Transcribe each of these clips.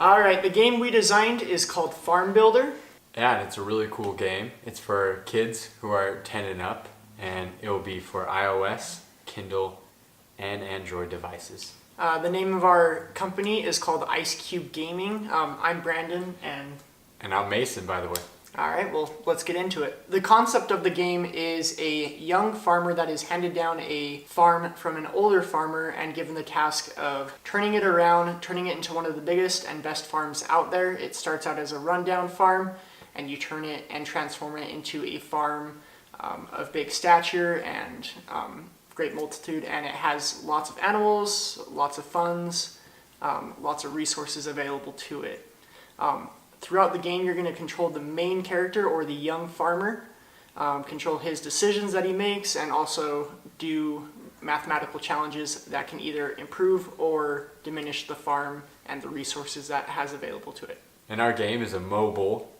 All right, the game we designed is called Farm Builder. Yeah, and it's a really cool game. It's for kids who are 10 and up, and it will be for iOS, Kindle, and Android devices. The name of our company is called Ice Cube Gaming. I'm Brandon, And I'm Mason, by the way. all right, well, let's get into it. The concept of the game is a young farmer that is handed down a farm from an older farmer and given the task of turning it around, turning it into one of the biggest and best farms out there. It starts out as a rundown farm, and you turn it and transform it into a farm of big stature and great multitude, and it has lots of animals, lots of funds, lots of resources available to it. Throughout the game, you're going to control the main character, or the young farmer, control his decisions that he makes, and also do mathematical challenges that can either improve or diminish the farm and the resources that it has available to it. And our game is a mobile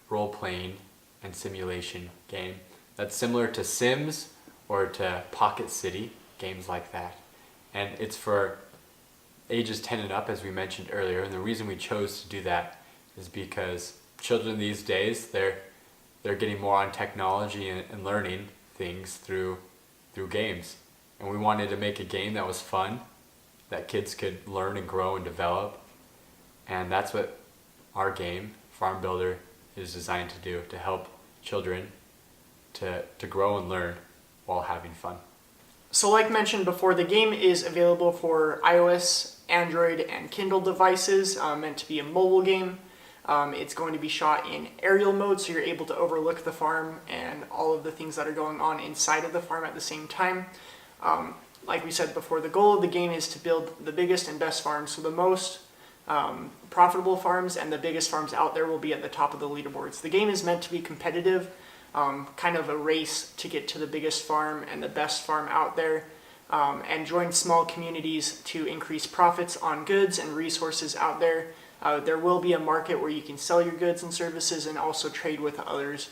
role-playing and simulation game that's similar to Sims or to Pocket City, games like that. And it's for ages 10 and up, as we mentioned earlier, and the reason we chose to do that is because children these days, they're getting more on technology and learning things through games. And we wanted to make a game that was fun, that kids could learn and grow and develop. And that's what our game, Farm Builder, is designed to do, to help children to grow and learn while having fun. So like mentioned before, the game is available for iOS, Android, and Kindle devices, meant to be a mobile game. It's going to be shot in aerial mode, so you're able to overlook the farm and all of the things that are going on inside of the farm at the same time. Like we said before, the goal of the game is to build the biggest and best farms, so the most profitable farms and the biggest farms out there will be at the top of the leaderboards. The game is meant to be competitive, kind of a race to get to the biggest farm and the best farm out there, and join small communities to increase profits on goods and resources out there. There will be a market where you can sell your goods and services and also trade with others,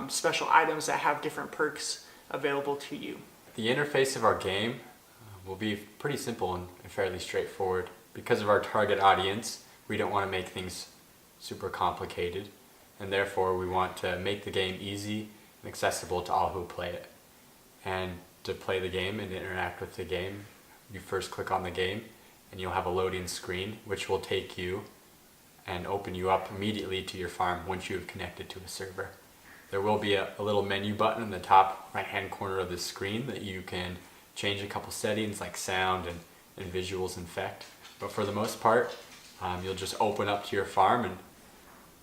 special items that have different perks available to you. The interface of our game will be pretty simple and fairly straightforward. Because of our target audience, we don't want to make things super complicated, and therefore we want to make the game easy and accessible to all who play it. And to play the game and interact with the game, you first click on the game and you'll have a loading screen which will take you and open you up immediately to your farm once you have connected to a server. There will be a little menu button in the top right hand corner of the screen that you can change a couple settings like sound and visuals and effect. But for the most part, you'll just open up to your farm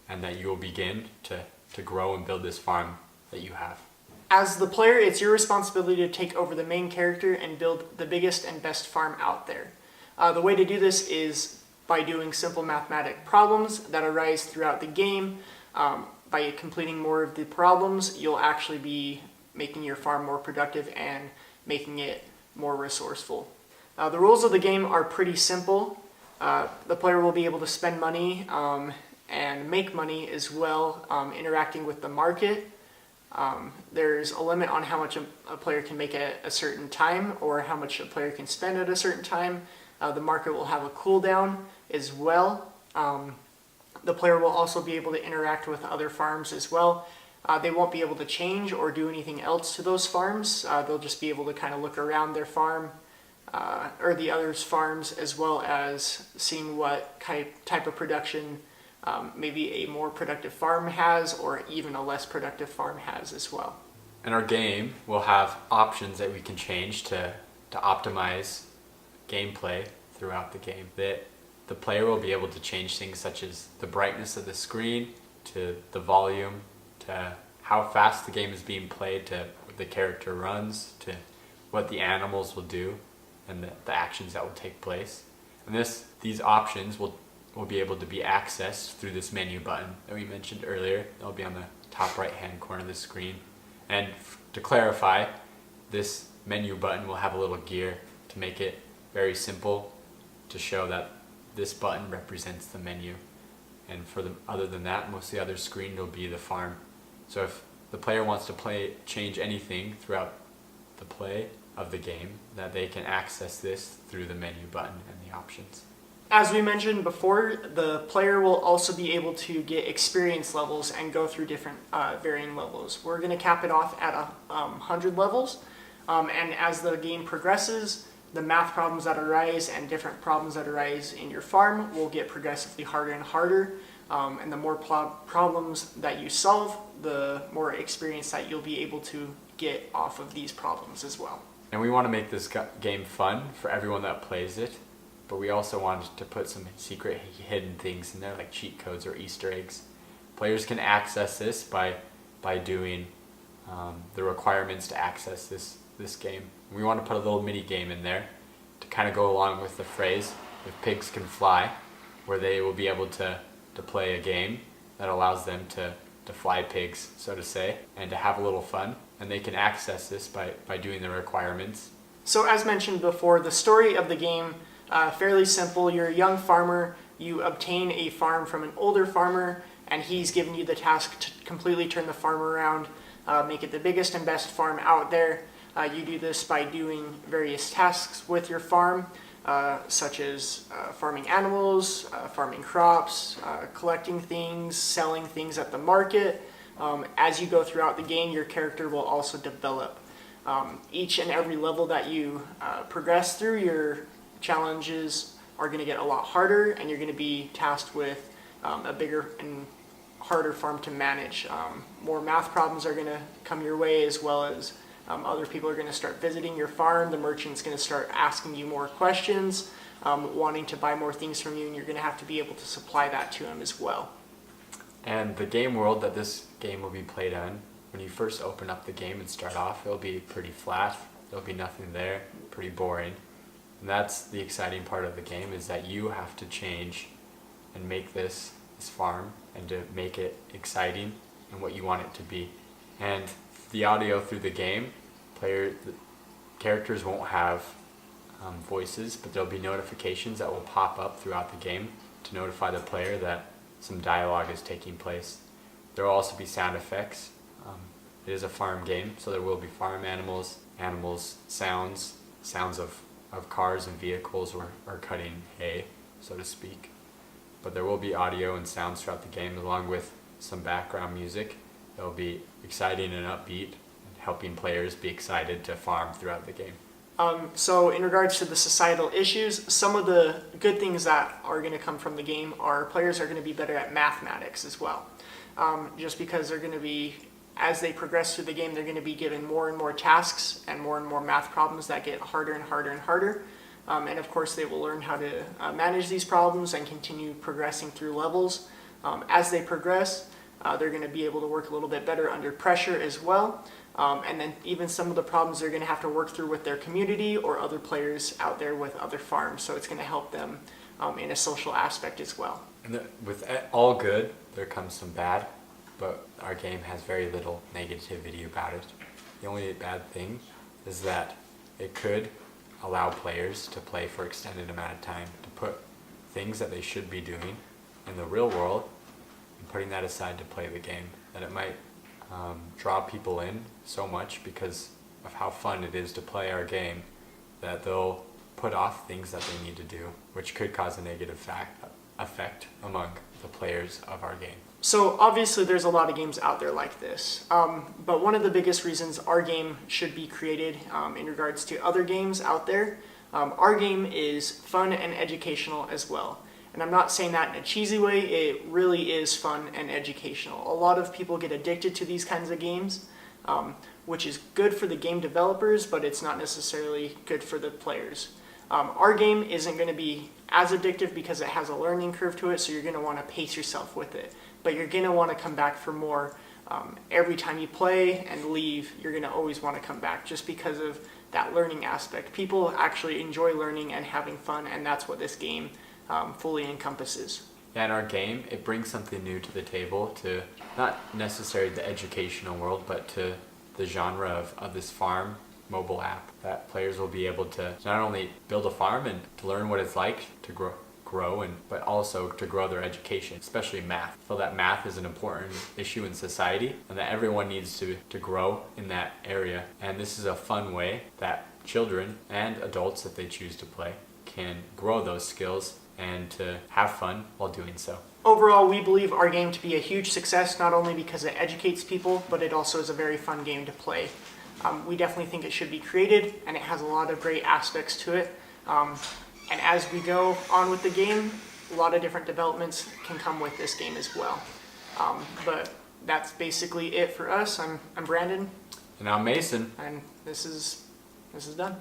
and that you will begin to grow and build this farm that you have. As the player, it's your responsibility to take over the main character and build the biggest and best farm out there. The way to do this is by doing simple mathematic problems that arise throughout the game. By completing more of the problems, you'll actually be making your farm more productive and making it more resourceful. The rules of the game are pretty simple. The player will be able to spend money and make money as well, interacting with the market. There's a limit on how much a player can make at a certain time, or how much a player can spend at a certain time. The market will have a cooldown as well. The player will also be able to interact with other farms as well. They won't be able to change or do anything else to those farms. They'll just be able to kind of look around their farm or the others' farms, as well as seeing what type of production maybe a more productive farm has, or even a less productive farm has as well. And our game will have options that we can change to optimize gameplay throughout the game. That the player will be able to change things such as the brightness of the screen, to the volume, to how fast the game is being played, to what the character runs, to what the animals will do, and the actions that will take place. And these options will be able to be accessed through this menu button that we mentioned earlier. It'll be on the top right hand corner of the screen. And to clarify, this menu button will have a little gear to make it very simple, to show that this button represents the menu. And other than that, most of the other screen will be the farm. So if the player wants to change anything throughout the play of the game, that they can access this through the menu button and the options. As we mentioned before, the player will also be able to get experience levels and go through different varying levels. We're going to cap it off at 100 levels, and as the game progresses, the math problems that arise and different problems that arise in your farm will get progressively harder and harder, and the more problems that you solve, the more experience that you'll be able to get off of these problems as well. And we want to make this game fun for everyone that plays it. But we also wanted to put some secret hidden things in there, like cheat codes or Easter eggs. Players can access this by doing the requirements to access this game. We want to put a little mini game in there to kind of go along with the phrase, "If pigs can fly," where they will be able to play a game that allows them to fly pigs, so to say, and to have a little fun. And they can access this by doing the requirements. So as mentioned before, the story of the game, fairly simple. You're a young farmer, you obtain a farm from an older farmer, and he's given you the task to completely turn the farm around, make it the biggest and best farm out there. You do this by doing various tasks with your farm, such as farming animals, farming crops, collecting things, selling things at the market. As you go throughout the game, your character will also develop. Each and every level that you progress through, your challenges are going to get a lot harder, and you're going to be tasked with a bigger and harder farm to manage. More math problems are going to come your way, as well as other people are going to start visiting your farm. The merchant's going to start asking you more questions, wanting to buy more things from you, and you're going to have to be able to supply that to them as well. And the game world that this game will be played on, when you first open up the game and start off, it'll be pretty flat. There'll be nothing there, pretty boring. And that's the exciting part of the game, is that you have to change and make this farm and to make it exciting and what you want it to be. And the audio through the game, the characters won't have voices, but there'll be notifications that will pop up throughout the game to notify the player that some dialogue is taking place. There will also be sound effects. It is a farm game, so there will be farm animals, sounds of cars and vehicles or cutting hay, so to speak. But there will be audio and sounds throughout the game, along with some background music that will be exciting and upbeat, and helping players be excited to farm throughout the game. So in regards to the societal issues, some of the good things that are going to come from the game are players are going to be better at mathematics as well. Just because they're going to be, as they progress through the game, they're going to be given more and more tasks and more math problems that get harder and harder and harder. And of course they will learn how to manage these problems and continue progressing through levels. As they progress, they're going to be able to work a little bit better under pressure as well. And then even some of the problems they're going to have to work through with their community or other players out there with other farms. So it's going to help them in a social aspect as well. And with all good, there comes some bad, but our game has very little negativity about it. The only bad thing is that it could allow players to play for extended amount of time, to put things that they should be doing in the real world and putting that aside to play the game, that it might draw people in so much because of how fun it is to play our game that they'll put off things that they need to do, which could cause a negative effect among the players of our game. So obviously there's a lot of games out there like this, but one of the biggest reasons our game should be created in regards to other games out there, our game is fun and educational as well. And I'm not saying that in a cheesy way, it really is fun and educational. A lot of people get addicted to these kinds of games, which is good for the game developers, but it's not necessarily good for the players. Our game isn't going to be as addictive because it has a learning curve to it, so you're going to want to pace yourself with it. But you're going to want to come back for more. Every time you play and leave, you're going to always want to come back just because of that learning aspect. People actually enjoy learning and having fun, and that's what this game fully encompasses. Yeah, in our game, it brings something new to the table, to not necessarily the educational world, but to the genre of this farm mobile app, that players will be able to not only build a farm and to learn what it's like to grow but also to grow their education, especially math. I feel that math is an important issue in society and that everyone needs to grow in that area. And this is a fun way that children and adults, if they choose to play, can grow those skills and to have fun while doing so. Overall, we believe our game to be a huge success, not only because it educates people, but it also is a very fun game to play. We definitely think it should be created, and it has a lot of great aspects to it. And as we go on with the game, a lot of different developments can come with this game as well. But that's basically it for us. I'm Brandon, And I'm Mason. and this is done.